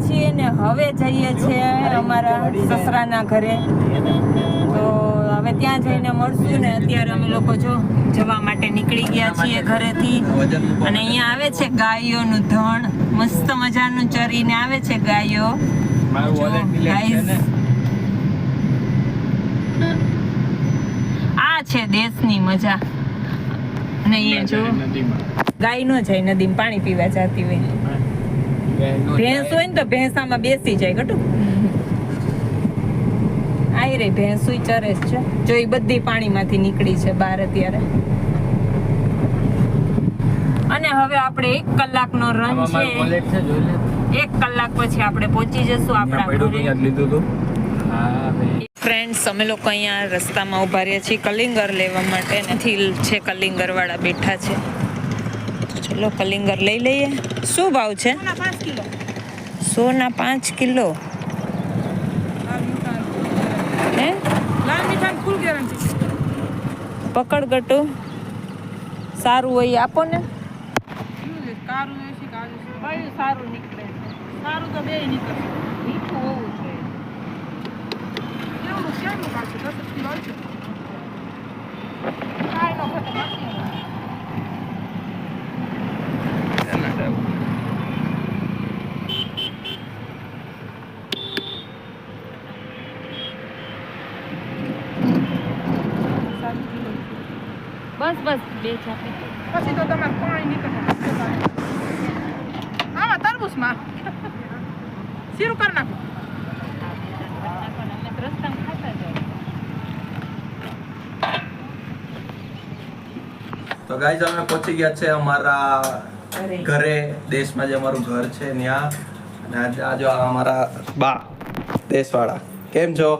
છીએ ને હવે જઈએ છીએ અમારા સસરાના ઘરે. તો હવે ત્યાં જઈને મળશું ને અત્યારે અમે લોકો જવા માટે નીકળી ગયા છીએ ઘરેથી. અને અહીંયા આવે છે ગાયોનું ધણ, મસ્ત મજાનું ચરીને આવે છે ગાયો. આ છે દેશની મજા. અને અહીંયા જો ગાય નો જાય નદીમાં પાણી પીવા જતી હોય. ભેંસ હોય ને તો ભેંસામાં બેસી જાય કટું. આઈ રે ભેંસુય ચરે છે જો, એ બધી પાણીમાંથી નીકળી છે બહાર અત્યારે. અને હવે આપણે 1 કલાકનો રન છે. 1 કલાક પછી આપણે પહોંચી જશું આપણા ઘરે. ફ્રેન્ડ્સ, અમે લોકો અહીંયા રસ્તામાં ઉભા રહ્યા છીએ કલિંગર લેવા માટે. નથી છે કલિંગર વાળા બેઠા છે. ચલો કલિંગર લઈ લઈએ. શું ભાવ છે? 100 ના 5 કિલો. હે પકડ ગટુ સારું હોય આપો ને. સારું નીકળે. સારું તો બે નીકળે. મીઠું હોવું જોઈએ. બસ બસ બે ચાપી પછી તો તમારે પાણી નીકળે. આમાં તરબૂચમાં શીરું કરી નાખો. તો ગાઈઝ અમે પહોંચી ગયા છે અમારા ઘરે. દેશમાં જે અમારું ઘર છે ત્યાં. અને આ જો અમારા બા દેશવાળા. કેમ છો?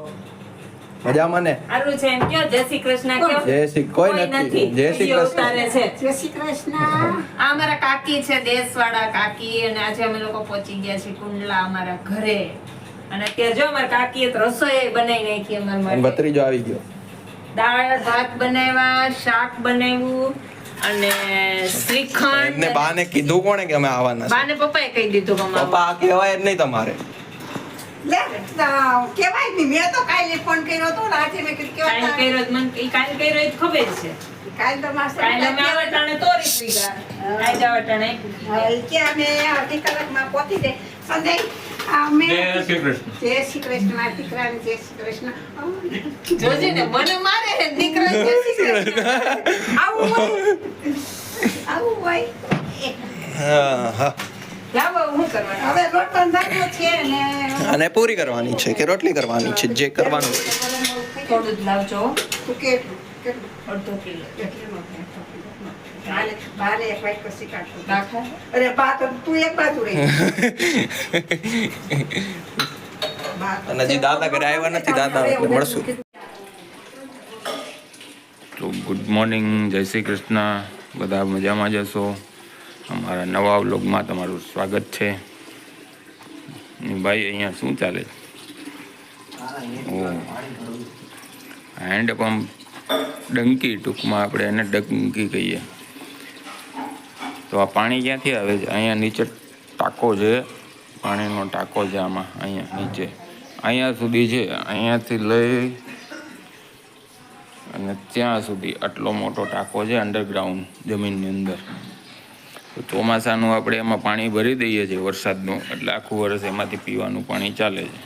મજામાં ને? આરું છે એમ કયો જય શ્રી કૃષ્ણ કયો. જય શ્રી કોઈ નથી. જય શ્રી કૃષ્ણ. જય શ્રી કૃષ્ણ. આ અમારા કાકી છે દેશવાળા કાકી. અને આજે અમે લોકો પહોંચી ગયા છીએ કુંડલા અમારા ઘરે. અને અત્યારે જો અમારા કાકીએ તો રસોઈ બનાવી નાખી અમારા માટે. ભત્રીજો આવી ગયો. દાળ ભાત બનાવ્યા, શાક બનાવ્યું અને શ્રીખંડ. એમને બાને કીધું કોણે કે અમે આવવાના છે? બાને પપ્પાએ કહી દીધું કે અમે પપ્પા આ કહેવાય જ નહીં તમારે. કેવાય નહીં. મેં તો કાલે ફોન કર્યો હતો ને આજે મેં કાલ કર્યો તો મને કાલ કર્યો એ ખબર છે. કાલે તો માસ્ટર કાલે અમે આવટાણે તોરી પીગા. આજ આવટાણે કે અમે અડધી કલાકમાં પહોંચી જાય. સંજય અમે જય શ્રી કૃષ્ણ મારા દીકરાને જય શ્રી કૃષ્ણ. જોજે ને મને મારે હે દીકરા જય શ્રી કૃષ્ણ. આવું હોય. હા હા. લાવો હું કરવાનું હવે રોટ બંધાતો છે ને અને પૂરી કરવાની છે કે રોટલી કરવાની છે? જે કરવાનું હોય. થોડું જ લાવજો. તું કેટલું અડધો કિલો બારે એક વાઈટ પછી કાઢતો. નાખા. અરે બા તો તું એક બાજુ રહી. અને હજી દાદા ઘરે આવ્યા નથી. દાદા એટલે મળશું. તો ગુડ મોર્નિંગ, જય શ્રી કૃષ્ણ. બધા મજામાં જશો. અમારા નવા વ્લોગમાં તમારું સ્વાગત છે. ભાઈ અહીંયા શું ચાલે? ઓ હેન્ડ પંપ ડંકી, ટૂંકમાં આપણે એને ડંકી કહીએ. તો આ પાણી ક્યાંથી આવે છે? અહીંયા નીચે ટાંકો છે, પાણીનો ટાંકો છે આમાં. અહીંયા નીચે અહીંયા સુધી છે. અહીંયાથી લઈ અને ત્યાં સુધી આટલો મોટો ટાંકો છે અંડરગ્રાઉન્ડ જમીનની અંદર. તો ચોમાસાનું આપણે એમાં પાણી ભરી દઈએ છીએ વરસાદનું, એટલે આખું વર્ષ એમાંથી પીવાનું પાણી ચાલે છે.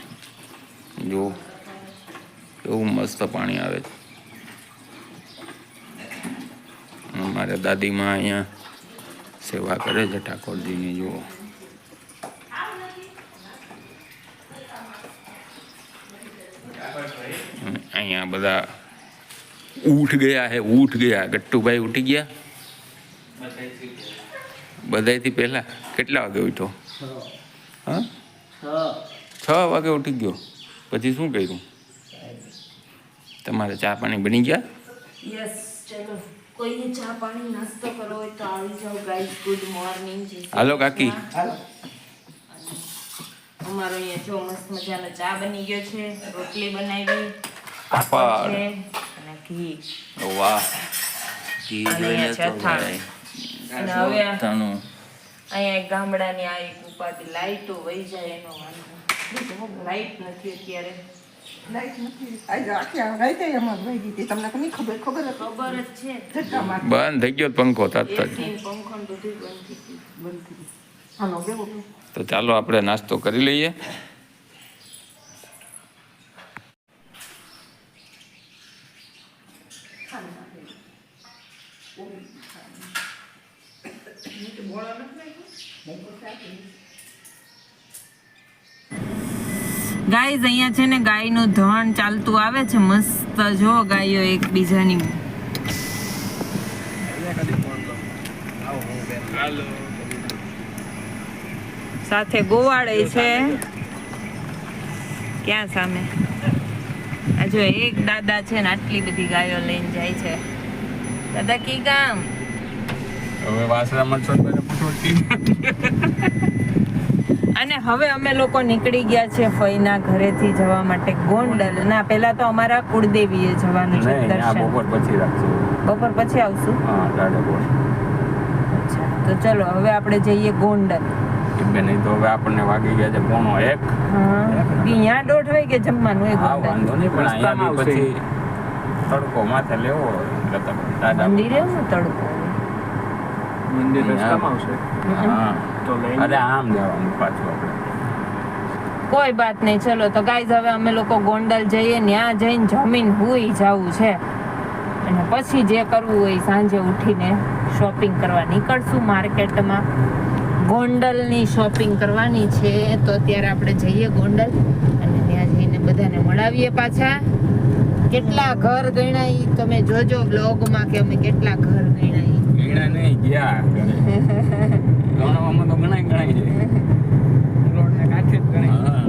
જો એવું મસ્ત પાણી આવે છે. અમારે દાદીમાં અહીંયા સેવા કરે છે ઠાકોરજીની. જુઓ અહીંયા બધા ઉઠ ગયા હે, ઉઠ ગયા. ગટ્ટુભાઈ ઉઠી ગયા બધાયથી પહેલા. કેટલા વાગે ઉઠ્યો? હા 6 વાગે ઉઠી ગયો. પછી શું કર્યું? તમારે ચા પાણી બની ગયા? યસ. ચલો કોઈને ચા પાણી નાસ્તો કરવો હોય તો આવી જાઓ ગાઈસ. Good morning. હાલો કાકી. અમારો અહીંયા જો મસ્ત મજાનો ચા બની ગયો છે, રોટલી બનાવી, પાપડ અને ઘી. વાહ, ઘી જોઈને તો અને હવે અહીંયા એક ગામડાની આ એક ઉપાધિ લાઈટો વહી જાય એનો વાંધો લાઈટ નથી અત્યારે લાઈટ નથી આજે આખી રાતે અમાર વહી ગઈ હતી તમને કોની ખબર ખબર જ છે જટામાં બંધ થઈ ગયો પંખો તાત એસી પંખો ને બધું બંધ થઈ ગયું હાલો બેવો તો ચાલો આપણે નાસ્તો કરી લઈએ. ગાઈઝ અહીંયા છે ને ગાયનું ધણ ચાલતું આવે છે મસ્ત જો ગાયો એકબીજાની સાથે ગોવાળે છે ક્યાં સામે આ જો એક દાદા છે ને આટલી બધી ગાયો લઈને જાય છે. દાદા કી ગામ હવે વાસરા મળશો અને હવે અમે લોકો નીકળી ગયા છે ફઈના ઘરેથી જવા માટે ગોંડલ ના પહેલા તો અમારા કુળદેવીએ જવાનું છે દર્શન. બપોર પછી રાખજો. બપોર પછી આવશું. હા અચ્છા તો ચલો હવે આપણે જઈએ ગોંડલ. નહીં તો હવે આપણને વાગી ગયા છે 1:30. હા અહીંયા 1:30 વાગે જમવાનું એ ગોંડલ. વાંધો નહીં પણ અહીંયા પછી તડકો માથે લેવો મંદિરે હું તડકો મંદિર રસ્તામાં આવશે હા તો લઈને અરે આમ જવાનું પાછું આપણે. કોઈ બાત નહીં. ચલો તો ગાઈઝ હવે અમે લોકો ગોંડલ જઈએ ત્યાં જઈને જમીન હુઈ જવું છે અને પછી જે કરવું હોય સાંજે ઉઠીને શોપિંગ કરવા નીકળશું માર્કેટમાં. ગોંડલની શોપિંગ કરવાની છે તો અત્યારે આપણે જઈએ ગોંડલ અને ત્યાં જઈને બધાને મળાવીએ પાછા. કેટલા ઘર ગણ્યા ઈ તમે જોજો બ્લોગમાં કે અમે કેટલા ઘર ગણ્યા ઈ. ગણા નહીં ગયા ગણવામાં તો ગણાય છે રોડને કાંઠે જ ગણાય. હા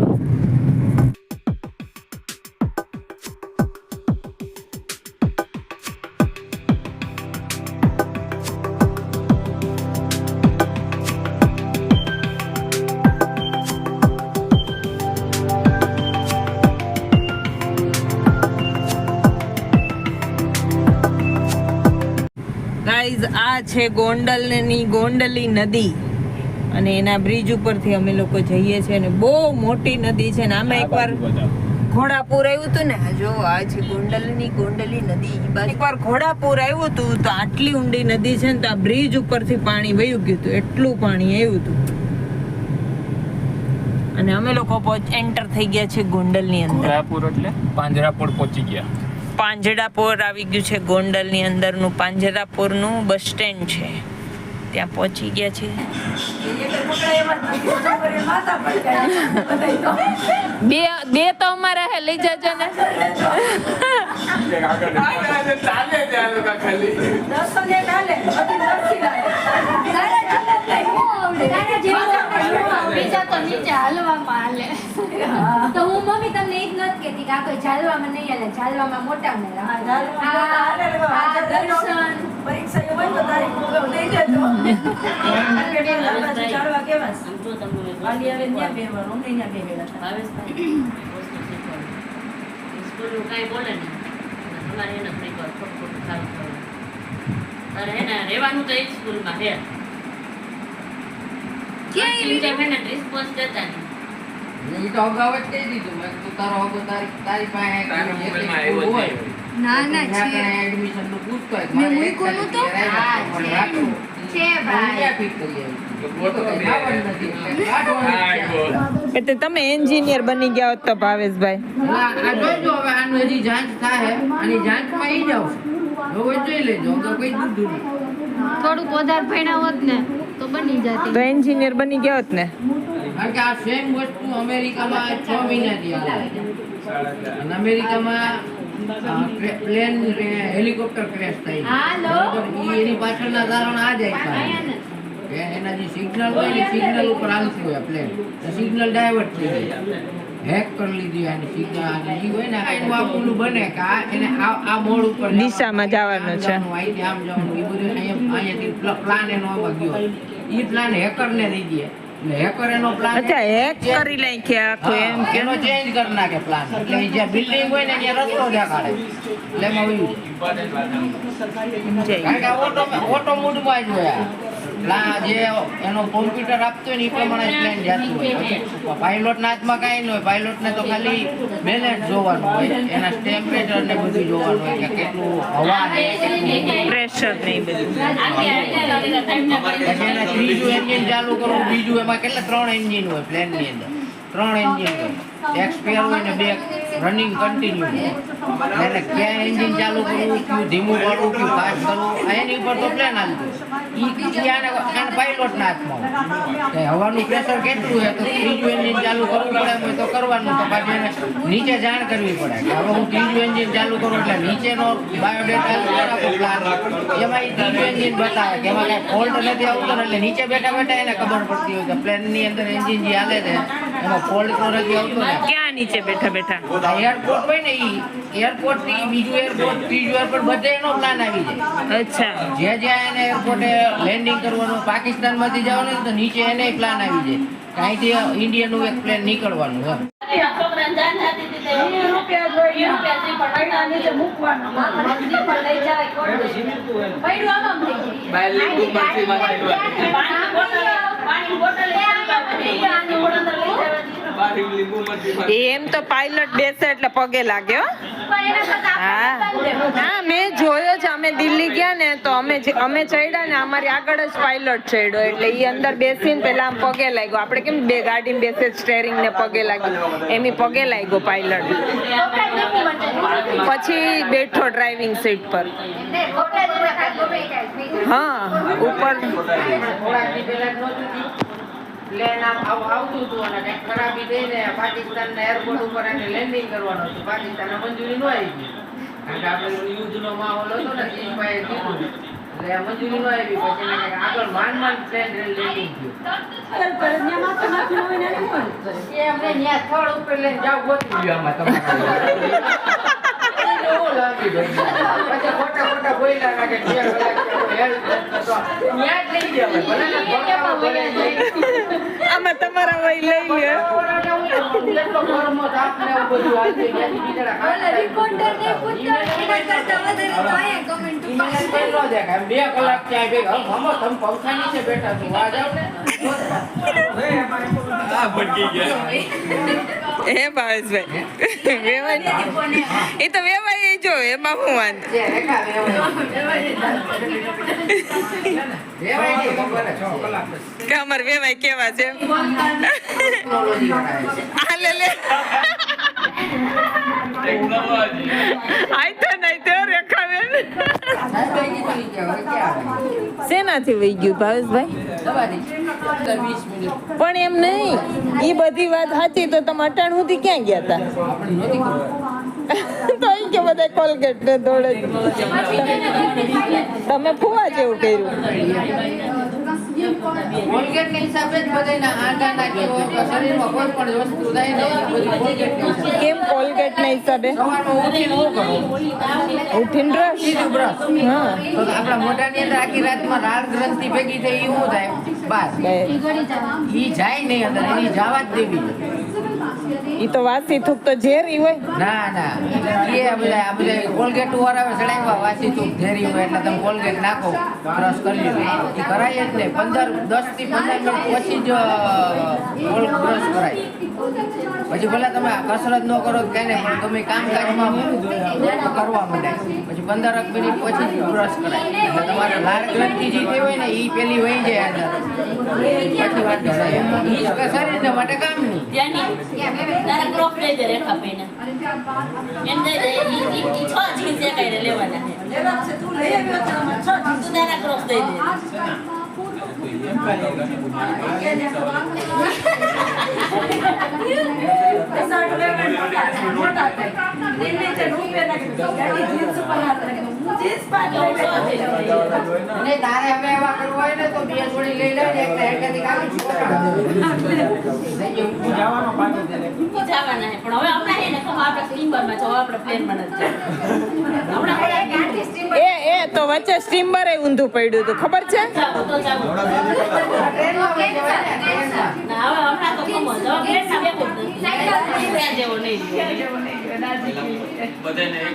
ગાઈઝ આ છે ગોંડલની ગોંડલી નદી અને એના બ્રિજ ઉપરથી અમે લોકો જઈએ છીએ અને બહુ મોટી નદી છે ને આમાં એકવાર ઘોડાપુર આવ્યું હતું ને જો આ છે ગોંડલની ગોંડલી નદી. એકવાર ઘોડાપુર આવ્યું હતું તો આટલી ઊંડી નદી છે ને તો આ બ્રિજ ઉપરથી પાણી વહ્યું ગયું હતું એટલું પાણી આવ્યું હતું અને અમે લોકો એન્ટર થઈ ગયા છે ગોંડલની અંદર. ઘોડાપુર એટલે પાંજરાપોળ પહોંચી ગયા. પાંજરાપોર આવી ગયું છે ગોંડલની અંદરનું પાંજરાપોરનું બસ સ્ટેન્ડ છે ત્યાં પહોંચી ગયા છે. બે તો અમારા હે લઈ જજો ને. બીજા તો નીચે હાલવામાં હાલે તો હું મમ્મી તમને ઈ જ નથી કહેતી કે આ કોઈ ચાલવામાં નહીં હાલે ચાલવામાં મોટા મેળા દર્શન પરીક્ષા હોય તો તારીખ લઈ જજો ચાલવા કેવા વાલી આવે ત્યાં બેવાનું અમને ત્યાં બે વેળા સ્કૂલનું કાંઈ બોલે નહીં તમારે એને કંઈક ખોટું ખોટું સારું કરવું તારે હે ને રહેવાનું તો એ જ સ્કૂલમાં હે રિસ્પોન્સ દેતા નહીં ઈ તો અગાઉ જ કહી દીધું મેં તું તારો હગો તારી પાસે ના ના છે એડમિશન નું પૂછતો હોય મેં મૂક્યું નહોતું? હા છે ભાઈ એટલે તમે એન્જિનિયર બની ગયા હોત તો ભાવેશભાઈ. આ જોઈજો હવે આનું હજી જાંચ થાય આની જાંચમાં ઈ જાવ હવે જોઈ લેજો તો કોઈ દૂધ નહીં થોડુંક વધારે ભણ્યા હોત ને તો બની તો જતી એન્જિનિયર બની ગયા હોત ને. કારણ કે આ સેમ વસ્તુ અમેરિકામાં 6 મહિનાથી આવે અને અમેરિકામાં પ્લેન હેલિકોપ્ટર ક્રેશ થાય હાલો. બરોબર ઈ એની પાછળના કારણ આ જાય કે એના જે સિગ્નલ હોય ને સિગ્નલ ઉપર હાલતું હોય પ્લેન તો સિગ્નલ ડાયવર્ટ થઈ જાય હેક કરી લીધી આની સિગ્નલ ઈ હોય ને આનું આ પેલું બને કે આ એને આ મોડ ઉપર દિશામાં જવાનું છે. અહીંથી આમ જવાનું ઈ બધું અહીંયાથી પ્લાન એનો આમાં ગયો ઈ પ્લાન હેકરને દઈ દે એટલે હેકર એનો પ્લાન અચ્છા હેક કરી નાખ્યા આખું એમ કે એનો ચેન્જ કરી નાખે પ્લાન એટલે જ્યાં બિલ્ડિંગ હોય ને ત્યાં રસ્તો દેખાડે એટલે એમાં વયું જય. કારણ કે ઓટો મૂડમાં જ હોય આ. જે એનો કોમ્પ્યુટર આપતો હોય ને એ પ્રમાણે પ્લેન જતું હોય. પછી પાયલોટના હાથમાં કાંઈ ન હોય. પાયલોટને તો ખાલી બેલેન્સ જોવાનું હોય, એના ટેમ્પરેચર ને બધું જોવાનું હોય કે કેટલું હવા છે, કેટલું પ્રેશર ને એ બધું. પછી એને ત્રીજું એન્જિન ચાલુ કરવું. બીજું એમાં કેટલા 3 એન્જિન હોય પ્લેનની અંદર. 3 એન્જિન હોય, એક સ્પેર હોય ને 2 રનિંગ કન્ટિન્યુ હોય. એટલે ક્યાં એન્જિન ચાલુ કરવું, કયું ધીમું કરવું, કયું ફાસ્ટ કરવું, એની ઉપર તો પ્લેન હાલતું. આને પાયલોટના હાથમાં હોય કે હવાનું પ્રેશર કેટલું છે, તો ત્રીજું એન્જિન ચાલુ કરવું પડે હોય તો કરવાનું. તો પાછી એને નીચે જાણ કરવી પડે કે હવે હું ત્રીજું એન્જિન ચાલુ કરું એટલે નીચેનો બાયોડેટા પ્લાન એમાં એ ત્રીજું એન્જિન બતાવે કે એમાં કાંઈ ફોલ્ટ નથી આવતો ને, એટલે નીચે બેઠા બેઠા એને ખબર પડતી હોય કે પ્લેનની અંદર એન્જિન જે હાલે છે એમાં ફોલ્ટ તો નથી આવતો ને. ક્યાં નીચે બેઠા બેઠા? એરપોર્ટ હોય ને એરપોર્ટ થી બીજું એરપોર્ટ ત્રીજું એરપોર્ટ બધે એનો પ્લાન આવી જાય. અચ્છા, જ્યાં એને એરપોર્ટે લેન્ડિંગ કરવાનું, પાકિસ્તાનમાંથી જવાનું તો નીચે એને પ્લાન આવી જાય કે અહીંથી ઇન્ડિયાનું એક પ્લેન નીકળવાનું એમ. છોકરાને જાન થતી હતી તે રૂપિયા નીચે મૂકવાનો. પાણી બોટલ એમ તો પાયલટ બેસે એટલે પગે લાગે હો. હા હા, મેં જોયો છે. અમે દિલ્હી ગયા ને તો અમે ચડ્યા ને અમારી આગળ જ પાયલટ ચડ્યો એટલે એ અંદર બેસીને પેલા આમ પગે લાગ્યો. આપણે કેમ બે ગાડીમાં બેસે સ્ટેરિંગ ને પગે લાગ્યો, એમ પગે લાગ્યો પાયલટ. પછી બેઠો ડ્રાઇવિંગ સીટ પર. હા, ઉપર પ્લેન આવતું હતું અને કંઈક ખરાબી થઈને પાકિસ્તાનના એરપોર્ટ ઉપર એને લેન્ડિંગ કરવાનું હતું. પાકિસ્તાનને મંજૂરી ન આવી ગઈ કારણ કે આપણે યુદ્ધનો માહોલ હતો ને ચીનભાઈએ કીધું એટલે મંજૂરી ન આવી. પછી એને કંઈક આગળ માંડ પ્લેન લેન્ડિંગ થયું. એમને ત્યાં સ્થળ ઉપર લઈને જાવ ગોતી ગયો આમાં તમારા પછી ખોટા બોલ્યા રાખે આમાં તમારા વય લઈ લે. હે ભાવેશભાઈ, વેવાય એ તો વેવાય જો એમાં હું વાંધો. કે અમાર વેવાય કેવા છે આ લે લે આઈ તો નહીં તો રેખાબેન શેનાથી વહી ગયું ભાવેશભાઈ? પણ એમ નહીં, એ બધી વાત સાચી. તો તમે અટાણ સુધી ક્યાં ગયા હતા? તો અહીં કે બધા કોલગેટ ને દોડે. તમે ફુવા જેવું કર્યું. કોલગેટના હિસાબે જ બધાના આંટા નાખ્યો શરીરમાં કોઈ પણ વસ્તુ થાય ને બધી કોલગેટના હિસાબે. કેમ કોલગેટના હિસાબે? સવારમાં ઉઠીને શું કરો? ઉઠીને બ્રશ. સીધું બ્રશ. હા, તો આપણા મોઢાની અંદર આખી રાતમાં લાળ ગ્રંથિ ભેગી થઈ એ શું થાય? બહાર ઈ જાય નહીં અંદર, એની જવા જ દેવી. ઈ તો વાસી થૂક તો ઝેરી હોય. ના ના, એ આ બધા કોલગેટ વરાવે ચડાવ્યા વાસી તું ઝેરી હોય એટલે તમે કોલગેટ નાખો, બ્રશ કરી લો. એ કરાય જ નહીં. 10 થી 15 મિનિટ પછી જ બ્રશ કરાય. પછી ભલે તમે કસરત ન કરો કઈ નહીં, પણ તમે કામકાજમાં કરવા માંડાય પછી 15 મિનિટ પછી જ બ્રશ કરાય. એટલે તમારે લાળ ગ્રંથિ જે હોય ને એ પેલી વહી જાય અંદર, પછી વાત કરાય. એ શરીર માટે કામ નહીં. તારા ક્રોપ લઈ દે રેખા પૈને એમ દે ઈ 6 જીન્સ એકાઈ લેવાના છે. તું તારા ક્રોપ દઈ દે. અને તારે હવે એવા કરવું હોય ને તો 2 જોડી લઈ લે, એક હેડકેથી કાઢી જવાના છે પણ હવે હમણાં હે ને ખબર આપણે સ્ટીમરમાં જો આપણે પ્લેનમાં નથી હમણાં એ તો વચ્ચે સ્ટીમર એ ઊંધું પડ્યું હતું, ખબર છે? તો ચાલો ના હવે હમણાં તો ખમો જો પ્લેનના બેઠો નથી જેવો નહીં બધાને એક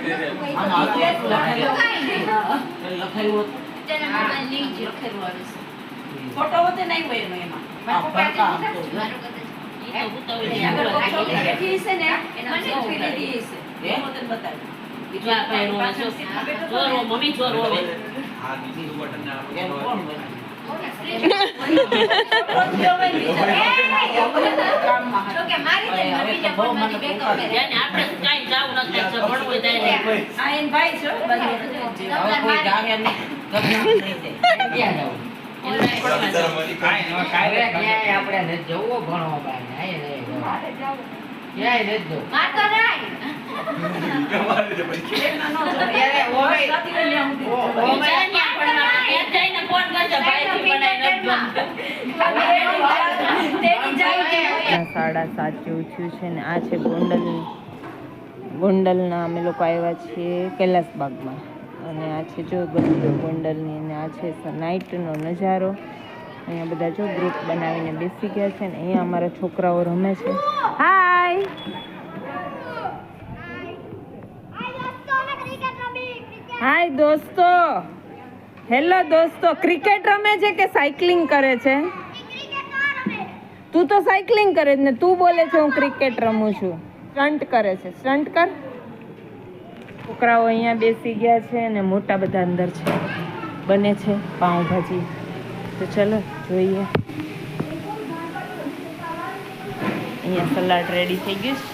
લખેલું લખેલું આવે છે ફોટો હોતે નહીં હોય એનો એમાં આ ફરકા આમ તો ઈ તો ઉતાવળી બેઠી છે ને એના સેલ્ફી લીધી છે એ હોતે બતાવી બીજો આ કઈ નો જોરો મમ્મી જોરો હવે એમ કોણ બને તો કે મારી દે મમ્મીને ફોન માં બેકઅપ કરે એને આપણે કાઈ જાવ ન થાય છે ભણવું જાય આ એન ભાઈ છે બાજુ કોઈ જાગે નહીં ક્યાં જાવ એને પડવા ક્યાંય આપણે નથી જવું ભણવા બાને ક્યાંય નથી જવું માર તો નહીં સાડા 7 જેવું થયું છે ને આ છે ગોંડલના અમે લોકો આવ્યા છીએ કૈલાસબાગમાં અને આ છે જો ગંદો ગોંડલની અને આ છે નાઇટનો નજારો. અહીંયા બધા જો ગ્રુપ બનાવીને બેસી ગયા છે ને અહીંયા અમારા છોકરાઓ રમે છે. હાય હાય દોસ્તો, હેલો દોસ્તો. ક્રિકેટ રમે છે કે સાયકલિંગ કરે છે? તું તો સાયકલિંગ કરે છે ને તું બોલે છે હું ક્રિકેટ રમું છું. સ્ટન્ટ કરે છે, સ્ટન્ટ કર. છોકરાઓ અહીંયા બેસી ગયા છે અને મોટા બધા અંદર છે, બને છે પાઉંભાજી. તો ચલો જોઈએ. અહીંયા સલાડ રેડી થઈ ગયું છે.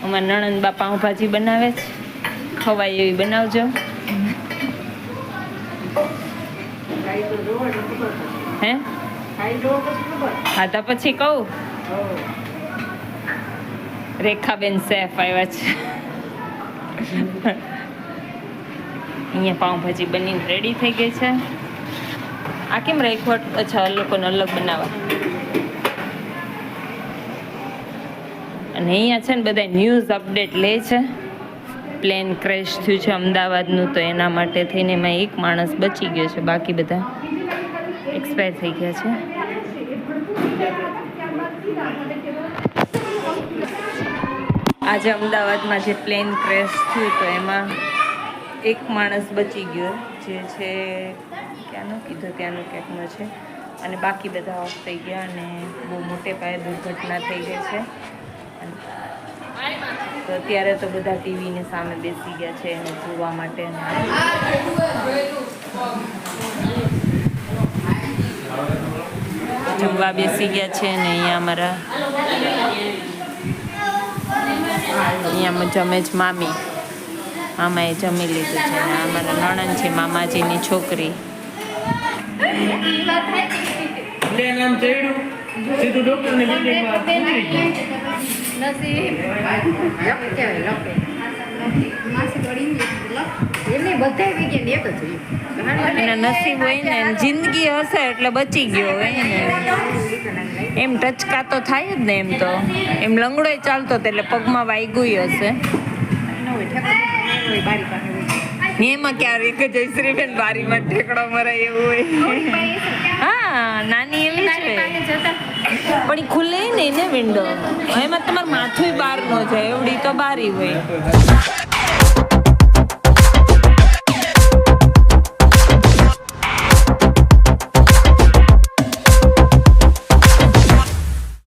અમારા નણંદબા પાઉંભાજી બનાવે છે, ખવાય એવી બનાવજો. હે હા તો પછી કહું. રેખાબેન સેફ આવ્યા છે. અહીંયા પાઉંભાજી બનીને રેડી થઈ ગઈ છે. આ કેમ રાખ્યું? અચ્છા, લોકોને અલગ બનાવવા. અને અહીંયા છે ને બધા ન્યૂઝ અપડેટ લે છે. પ્લેન ક્રેશ થયું છે અમદાવાદનું, તો એના માટે થઈને એમાં એક માણસ બચી ગયો છે, બાકી બધા એક્સપાયર થઈ ગયા છે. આજે અમદાવાદમાં જે પ્લેન ક્રેશ થયું તો એમાં એક માણસ બચી ગયો, જે છે ક્યાંનો કીધું ત્યાંનું ક્યાંકનો છે, અને બાકી બધા ઓફ થઈ ગયા અને બહુ મોટે પાયે દુર્ઘટના થઈ ગઈ છે. તો અત્યારે તો બધા ટીવીની સામે બેસી ગયા છે એને જોવા માટે. જમવા બેસી ગયા છે અને અહીંયા જમે જ મામાએ જમી લીધું છે અને અમારા નણંદ છે મામાજીની છોકરી. એના નસીબ હોય ને, જિંદગી હશે એટલે બચી ગયો હોય ને. એમ ટચકા તો થાય જ ને. એમ તો એમ લંગડોય ચાલતો હતો એટલે પગમાં વાગ્યું હશે. એમાં ક્યારેક જયશ્રીબેન બારીમાં ઠેકડો મરાય એવું હોય. હા, નાની એવી છે પણ એ ખુલે નહીં ને વિન્ડો. એમાં તમારું માથું બહાર ન જાય, એવડી તો બારી હોય.